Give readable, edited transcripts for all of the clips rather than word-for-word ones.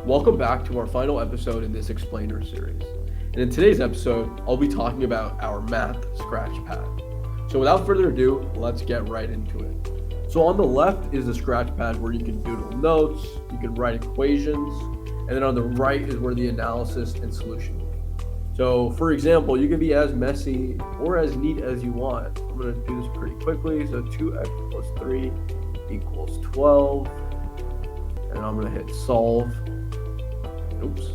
Welcome back to our final episode in this explainer series. And in today's episode, I'll be talking about our Math Scratchpad. So without further ado, let's get right into it. So on the left is the Scratchpad where you can doodle notes, you can write equations, and then on the right is where the analysis and solution will be. So for example, you can be as messy or as neat as you want. I'm going to do this pretty quickly. So 2x plus 3 equals 12. And I'm going to hit solve. Oops.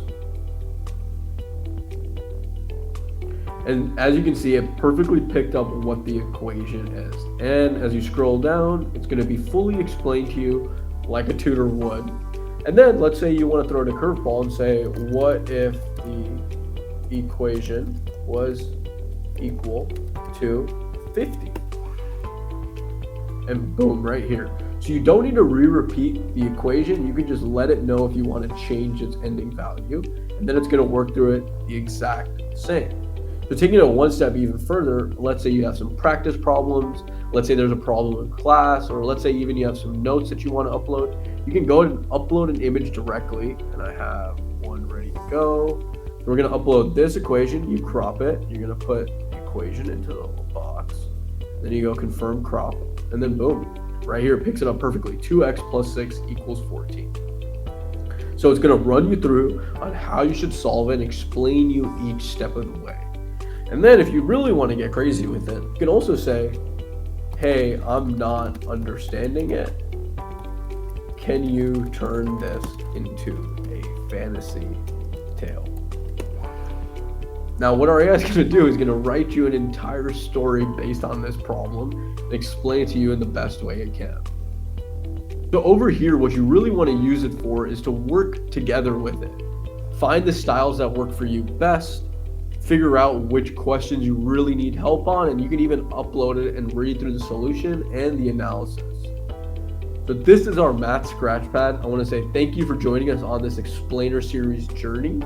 And as you can see, it perfectly picked up what the equation is. And as you scroll down, it's going to be fully explained to you like a tutor would. And then let's say you want to throw it a curveball and say, what if the equation was equal to 50? And boom, right here. So you don't need to re-repeat the equation. You can just let it know if you want to change its ending value, and then it's going to work through it the exact same. So taking it one step even further, let's say you have some practice problems, let's say there's a problem in class, or let's say even you have some notes that you want to upload. You can go and upload an image directly, and I have one ready to go. So we're going to upload this equation, you crop it, you're going to put the equation into the little box, then you go confirm crop, and then boom. Right here, it picks it up perfectly. 2x plus 6 equals 14. So it's going to run you through on how you should solve it and explain you each step of the way. And then if you really want to get crazy with it, you can also say, hey, I'm not understanding it. Can you turn this into a fantasy tale? Now, what our AI is going to do is going to write you an entire story based on this problem and explain it to you in the best way it can. So over here, what you really want to use it for is to work together with it. Find the styles that work for you best, figure out which questions you really need help on, and you can even upload it and read through the solution and the analysis. So this is our Math Scratchpad. I want to say thank you for joining us on this explainer series journey.